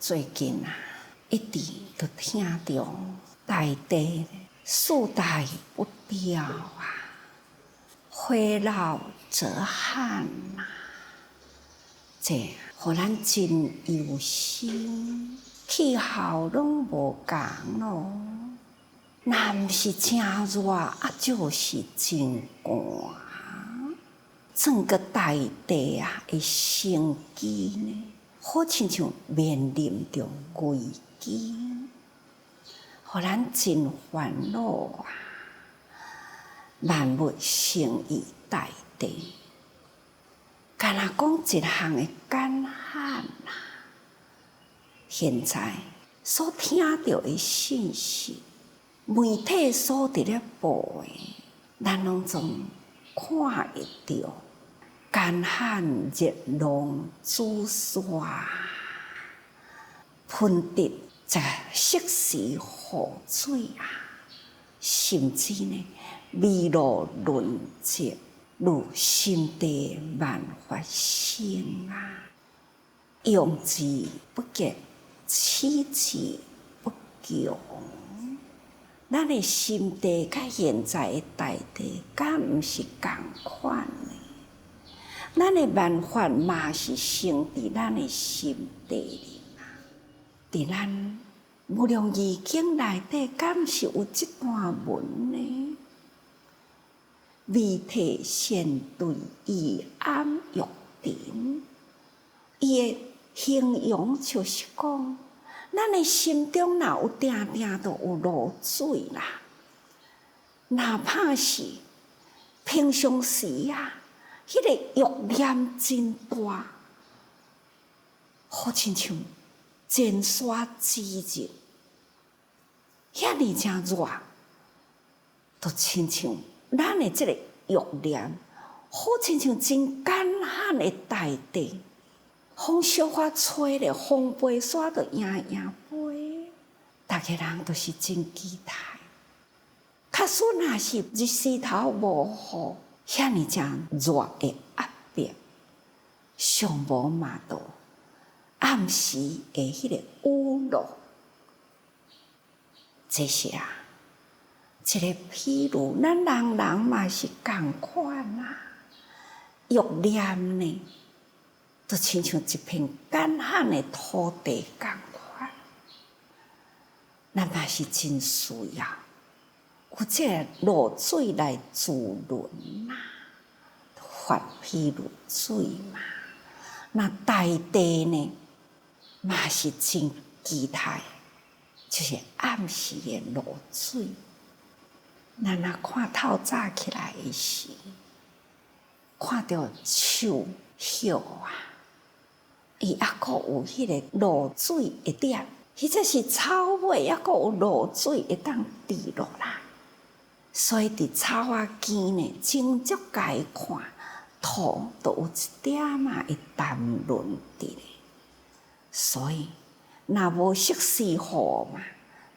最近一直都听到大地四大不调花老则旱这互咱真忧心，气候拢无同咯。若毋是真热，就是真寒。整个大地的生机呢，好亲像面临着危机，互咱真烦恼万物生于大地，敢若讲一项的干旱现在所听到的信息，媒体所伫咧报的，咱拢总看会到干旱、热浪、止沙、喷滴在适时雨水甚至呢米路轮接，如心地万发生用之不竭，弃之不强。咱的心地甲现在的大地，敢毋是同款呢？咱的万法嘛是生伫咱的心地里伫咱无量义经内底，敢是有这段文呢？未体现对伊暗欲定，伊的形容就是讲，咱的心中若有定定都有露水啦，哪怕是平常时迄个欲念真大，好亲像前沙之日，遐尼正热，都亲像咱的这个欲念，好亲像真干旱的大地，风小可吹咧，风飞沙就影影飞，大家人都是真期待。假使若是日时头无雨，遐尼正热的压迫，上无嘛都暗时的迄个雨露，这是一个譬如，咱人人嘛是同款欲念呢，就亲像一片干旱的土地同款，咱嘛是真需要有这个露水来滋润发譬如水嘛。那大地呢，嘛是真期待，就是暗时的露水。咱若看透早起来的时，看到树叶伊还阁有迄个露水一点，或者是草尾还阁有露水会当滴落来。所以伫草间呢，真足解看，土都有一点会淡润伫咧。所以，若无适时雨嘛，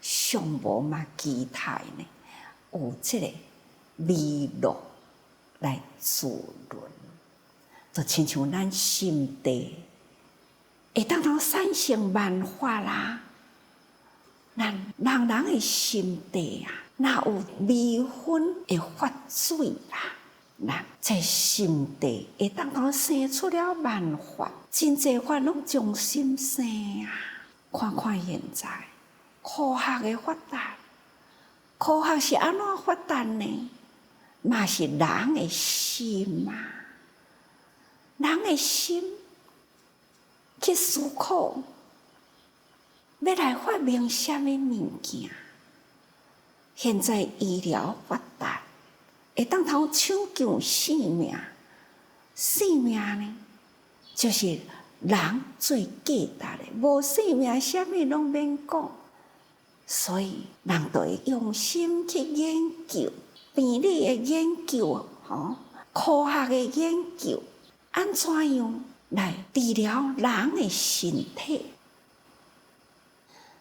上无嘛期待呢，有这个微露来滋润，就亲像咱心地会当产生万法啦。咱人人的心地若有微分的发水咱这心地会当生出了万法，真济法拢从心生看看现在科学的发达，科学是安怎发达呢？嘛是人的心人的心去思考，要来发明什么物件？现在医疗发达，会当抢救性命。性命呢，就是人最价值的，无性命，什么拢免讲。所以，人就会用心去研究病理的研究，科学的研究，安怎样来治疗人的身体？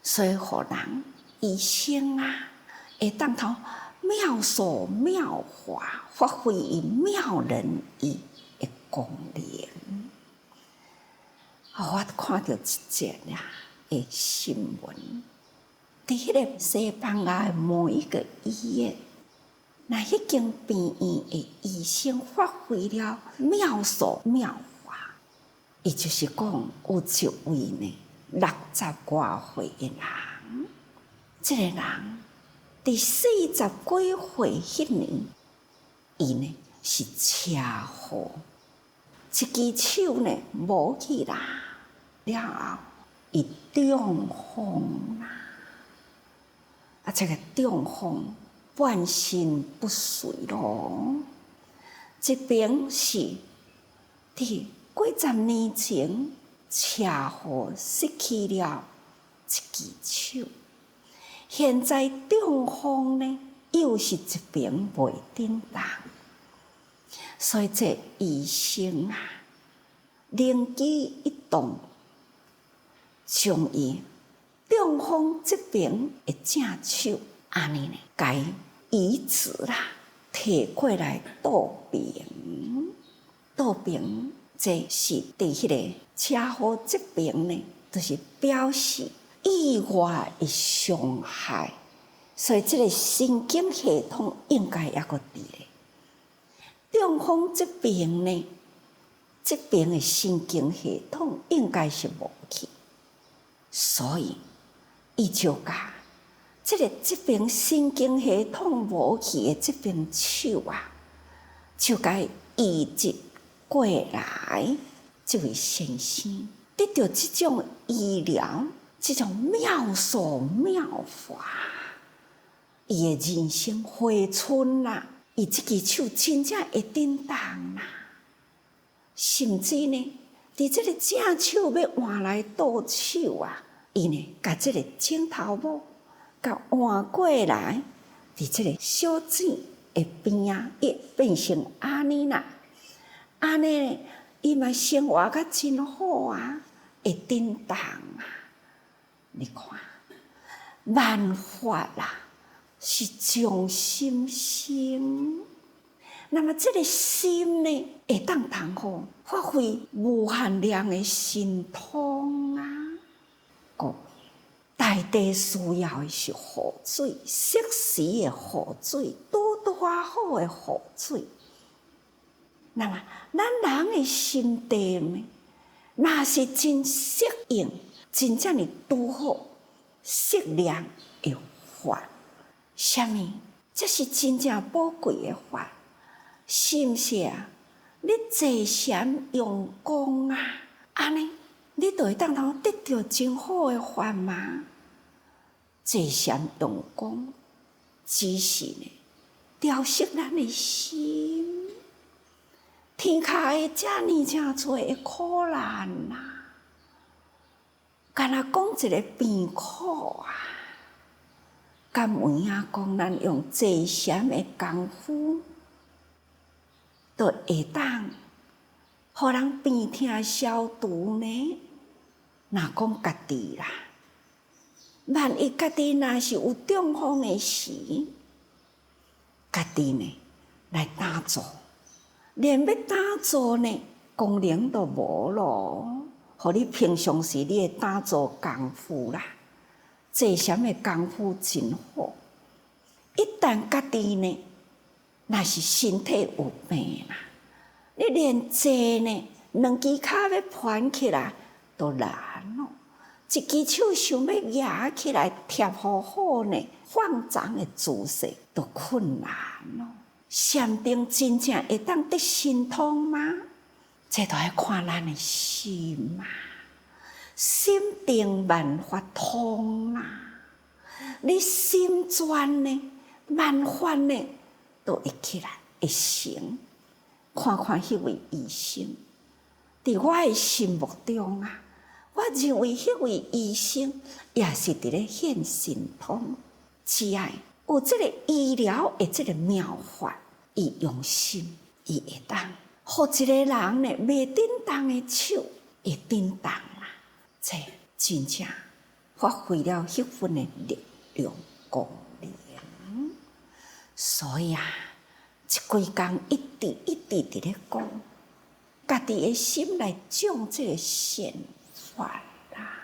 所以，互人医生会当妙手妙法，发挥伊妙人意的功能。我看到一节的新闻，伫迄个西班牙的某一个医院，那迄间病院的医生发挥了妙手妙法，伊就是讲有一位呢60多岁的人，这个人伫40几岁迄年，伊呢是车祸，一只手呢无去啦，了后伊中风啦，这个中风半身不遂咯。这边是伫几十年前车祸失去了一只手，现在中风呢又是一边袂振动，所以这医生啊，灵机一动，将伊中风这边的正手安尼呢，甲伊移植啦，摕过来倒边，倒边这是伫迄个车祸这边呢，就是表示意外的伤害，所以这个神经系统应该也个伫咧。中风这边呢，这边的神经系统应该是无去，所以伊就甲这边神经系统无去的这边手啊，就甲移植过来。这位先生得到这种医疗，这种妙手妙法，伊的人生回春啦，伊这只手真正会振动啦，甚至呢，伫这个正手要换来倒手啊，伊呢，甲这个镜头母甲换过来，伫这个小井的边啊，伊变成安尼啦，安尼伊嘛生活甲真好啊，会振动啊！你看，万法啦，是从心生。那么这个心呢，会当好发挥无限量的神通啊！大地需要的是雨水，适时的雨水，多好的雨水。那么，咱人的心地呢，若是真适应，真正的拄好适量的法，什么？这是真正宝贵的法，是毋是啊？你坐禅用功啊，安尼你就会当得到真好的法嘛？坐禅用功，只是呢调息咱的心。天下的遮尔多的苦难啊，敢若讲一个病苦啊，敢有影讲咱用坐禅的功夫，就会当互人病痛消除呢？若讲家己啦，万一家己若是有中风的时，家己呢来打坐。连要打坐呢，功能都无咯。互你平常时你的打坐功夫啦，坐禅的功夫真好。一旦家己呢，若是身体有病啦，你连坐呢，两只脚要盘起来都难咯。一只手想要举起来贴好好呢，放松的姿势都困难咯。禅定真正会当得神通吗？这都要看咱的心嘛。心定万法通啦。你心专呢，万法呢都会起来，会成。看看迄位医生，伫我的心目中啊，我认为迄位医生也是伫咧显神通，只爱有这个医疗的这个妙法。伊用心，伊会当，互一个人呢，袂振动的手会振动啦。这真正发挥了迄份的力量功能。所以啊，一规工一直伫咧讲，家己的心来种这个善法啦。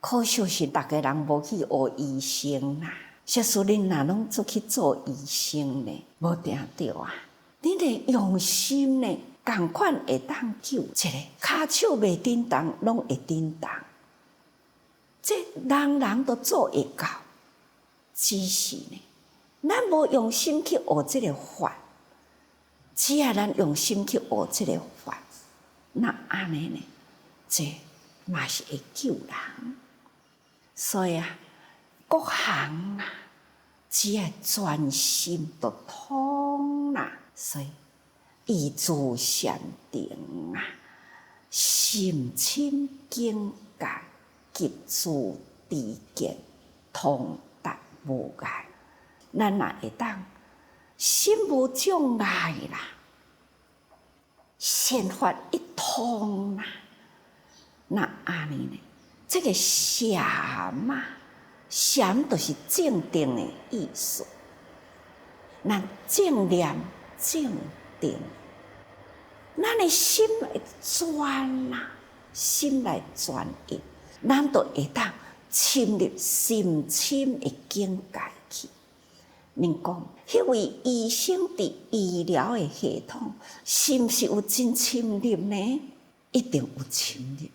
可惜是逐个人无去学医生啦。即使恁若拢做去做医生呢，无定着啊！恁得用心呢，共款会当救一个骹手袂振动，拢会振动。这人人都做会到，只是呢，咱无用心去学这个法。只要咱用心去学这个法，那安尼呢，这嘛是会救人。所以啊，各行啊，只要专心就通啦。所以意自禅定啊，心清境界，急自知见，通达无碍。咱若会当心无障碍啦，善法一通啦，那安尼呢？这个禅啊，禅就是正定的意思。咱正念正定，咱的心会专啦，心来专一，咱就会当深入深深的境界去。恁讲，迄位医生伫医疗的系统，是毋是有真深入呢？一定有深入。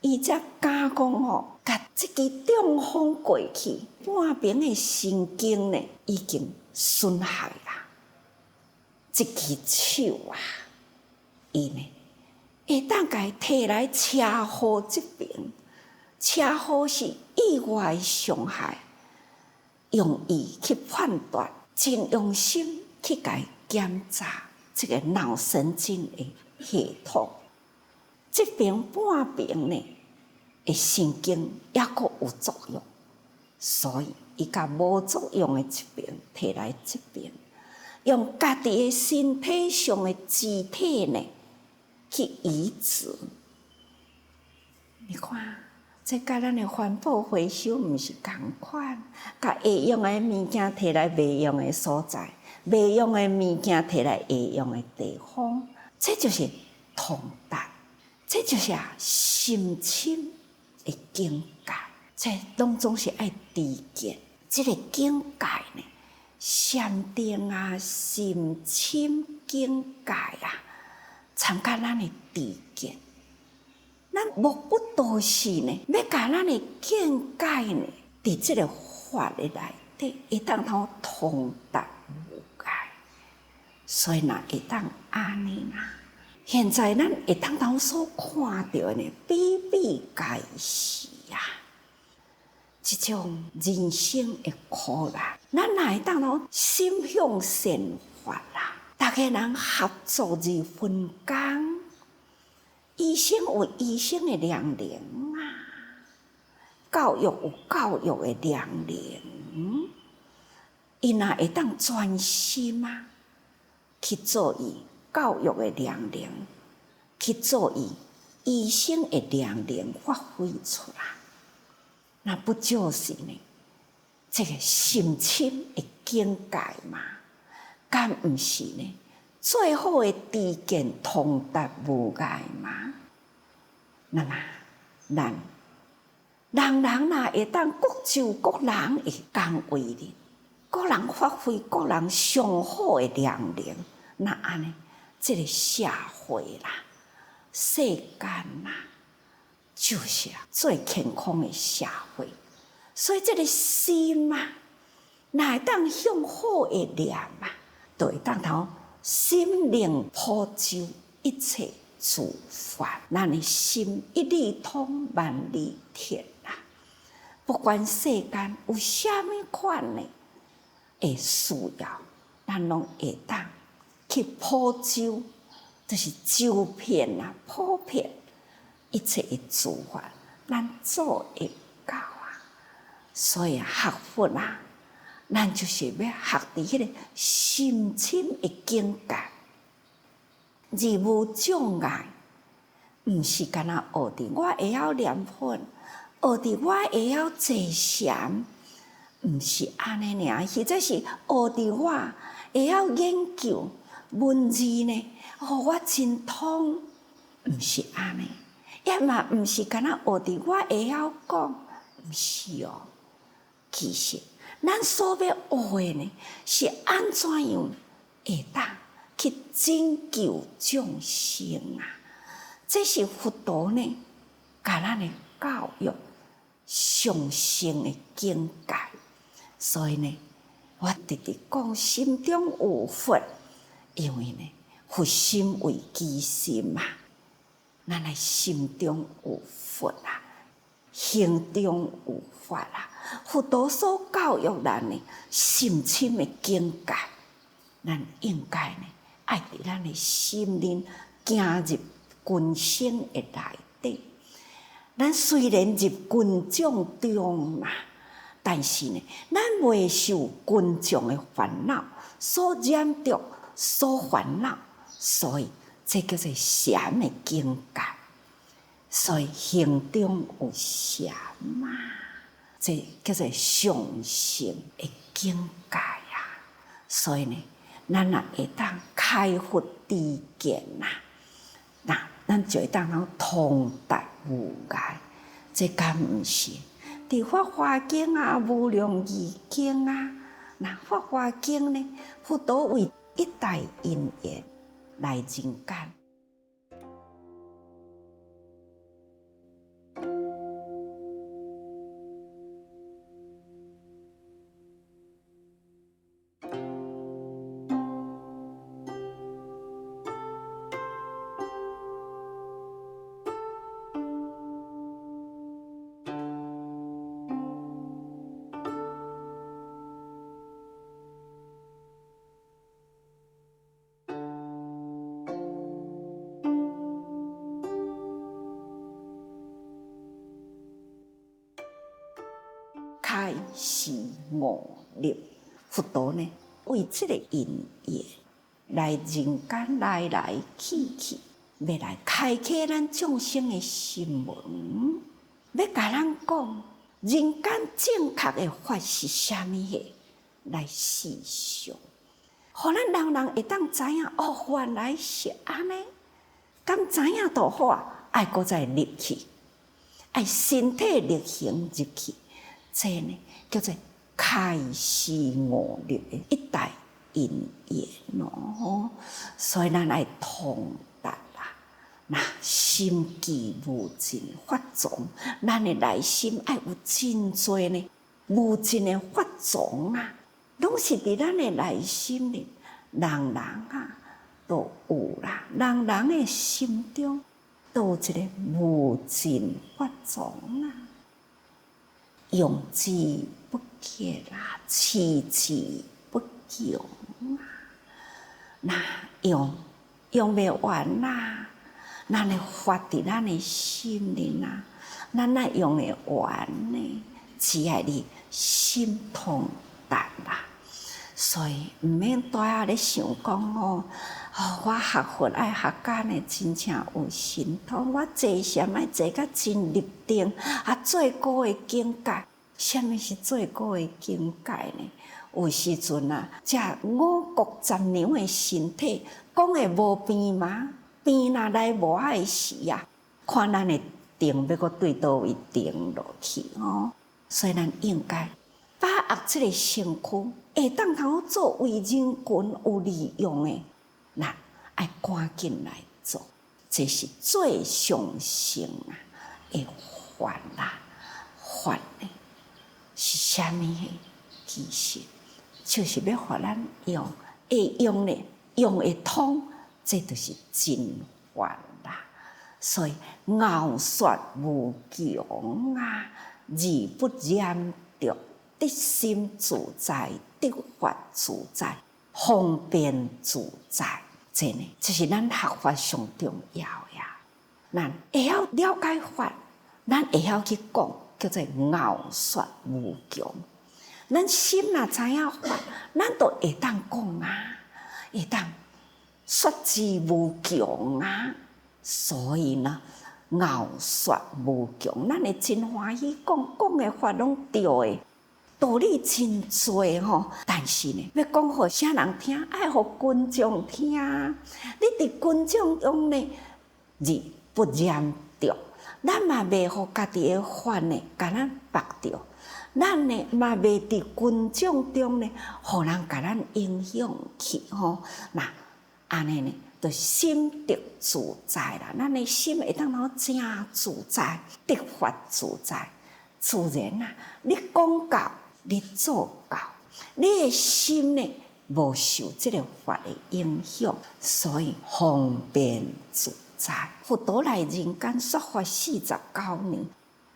伊才敢讲吼，甲即支中风过去，半边的神经呢已经损害啦。即支手啊，伊呢会当甲伊摕来车祸这边，车祸是意外伤害，用伊去判断，真用心去甲伊检查这个脑神经的系统。这边半边呢，的神经也阁有作用，所以伊甲无作用的这边摕来这边，用家己的身体上的肢体呢去移植。你看，这甲咱的环保回收毋是同款，甲会用的物件摕来袂用的所在，袂用的物件摕来会用的地方，这就是通达。这就是心清的境界，这拢总是爱知见。这个境界呢，禅定啊，心清境界啊，参加咱的知见。咱目不都是呢，要甲咱的境界呢，伫这个法的内底，会当通达无碍。所以若会当安尼啦。现在咱会当所看到的比比皆是啊，这种人生的苦难，咱哪会当心向善法啦？大家人合作而分工，医生有医生的良能啊，教育有教育的良能，伊哪会当专心啊去做伊教育的良能，去做伊医生的良能发挥出来，那不就是呢？这个心清的境界嘛？敢毋是呢？最好的知见通达无碍嘛？那么，人人若会当各就各人的工为哩，各人发挥各人上好的良能，那安尼？这个社会啦，世间啦，就是最健康的社会。所以这个心啊，哪会当向好的念啊，就会当心灵普周，一切诸法。咱的心一理通，万理铁啦。不管世间有啥物款的会需要，咱拢会当去普周，就是周遍啊，普遍一切的诸法，咱做会到啊。所以学佛啊，咱就是要学伫迄个心清的境界，而无障碍。毋是干那学伫我会晓念佛，学伫我会晓坐禅，毋是安尼尔，或者是学伫我会晓研究。文字呢，我真通，毋是安尼，也嘛毋是干那学伫我会晓讲，毋是哦，其实咱所要学的呢，是安怎样会当去拯救众生啊！这是佛陀呢，甲咱的教育上升的境界。所以呢，我直直讲心中有佛，因为呢，佛心为基心嘛。咱来心中有佛啊，行中有法啊。佛陀所教育咱的深深的境界，咱应该呢，爱伫咱的心灵行入群生的内底。咱虽然入群众中嘛，但是呢，咱未受群众的烦恼所染着、所烦恼，所以这叫做禅的境界。所以行中有禅嘛，这叫做上乘的境界啊。所以呢，咱若会当开佛知见呐，那咱就会当通达无碍。这敢毋是？伫《法华经》啊，《无量义经》啊，那《法华经》呢，佛陀为一代因缘来人间。开示悟入，佛陀呢为这个因缘来人间来来去去，要来开启咱众生的心门，要甲咱讲人间正确的法是啥物嘢，来思想，互咱人人会当知影哦，原来是安尼。敢知影就好啊，爱搁再入去，爱身体力行入去。这呢叫做开示悟入的一代因缘咯，所以咱爱通达啦。那心机无尽法藏，咱的内心爱有真多呢无尽的法藏啊，拢是伫咱的内心里，人人啊都有啦，人人的心中都有一个无尽法藏啊。用之不竭啦，弃之不穷啊！那用袂完啦，咱的法伫咱的心里啊，咱哪用会完呢？只爱你心通达啦。所以毋免多啊咧想讲哦，我学佛爱学甲呢，真正有神通。我坐禅爱坐甲真入定，啊，最高的境界。什么是最高的境界呢？有时阵啊，这五穀杂粮的身体，讲会无变吗？变若来无爱时啊，看咱的定要搁对倒位定落去哦。所以咱应该把握这个身躯，会当通做为人群有利用的，那爱赶紧来做，这是最上乘啊的法啦，法呢是啥物嘢？其实就是要互咱用，会用呢，用会通，这就是真法啦。所以傲雪无穷啊，而不染着。得心自在，得法自在，方便自在，这呢，这是咱学法上重要呀。咱会晓了解法，咱会晓去讲，叫做傲雪无穷。咱心若知影法，咱就会当讲啊，会当说之无穷啊。所以呢，傲雪无穷，咱会真欢喜讲的法拢对的。道理真多吼，但是呢，要讲互啥人听，爱互群众听。你伫群众中呢，而不染着，咱嘛袂互家己的法呢，甲咱绑着。咱呢嘛袂伫群众中呢，互人甲咱影响去吼。那安尼呢，就心得自在啦。咱的心会当真自在，得法自在。自然啊，你讲到，你做到，你的心呢无受这个法的影响，所以方便自在。佛陀来人间说法49年。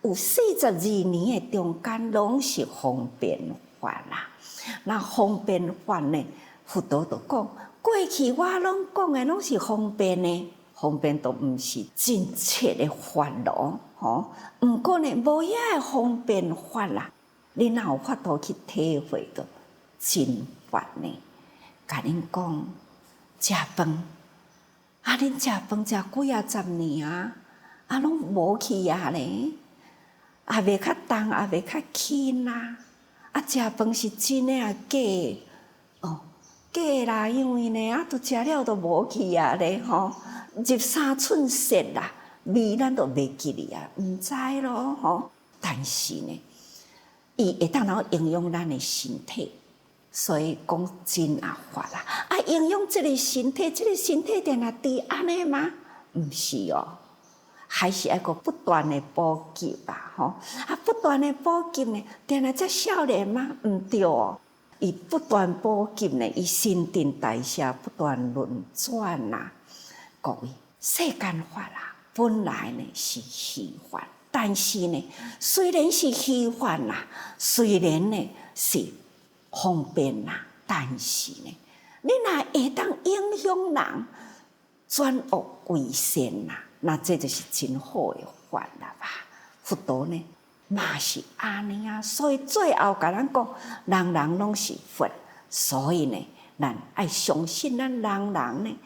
有42年的中间，拢是方便法啦。那方便法呢？佛陀就讲，过去我拢讲的拢是方便的，方便都毋是真切的法咯，吼。毋过呢，无遐个方便法啦，你哪有法度去体会到真法呢？甲恁讲，食饭，恁食饭食几10年啊，拢无去咧。也袂较重，也袂较轻啦。食饭是真诶假诶？假啦，因为呢，都食了都无去咧吼，入3寸舌啦，味咱都袂记哩毋知咯吼。但是呢，伊会当影响咱诶身体，所以讲真啊法啦。影响这个身体，这个身体定伫安尼吗？毋是哦。还是要个不断的补给吧，吼！不断的补给呢，定才少年吗？毋对哦，伊不断补给呢，伊新陈代谢不断轮转啦。各位，世间法啦，本来呢是虚幻，但是呢，虽然是虚幻啦，虽然呢是方便啦，但是呢，你若会当影响人，转恶为善啦。那这就是真好的法啦吧？佛陀呢，嘛是安尼啊。所以最后甲咱讲，人人拢是佛，所以呢，咱爱相信咱人人呢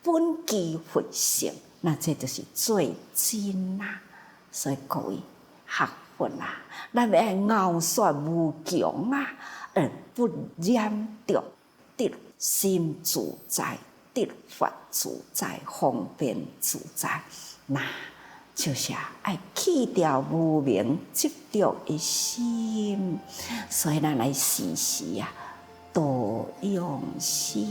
本具佛性，那这就是最真啦。所以各位学佛啦，咱要傲雪无穷啊，而不染着，得心自在，得法自在，方便自在。那就是爱去掉无明执着的心，所以咱来时时多用心。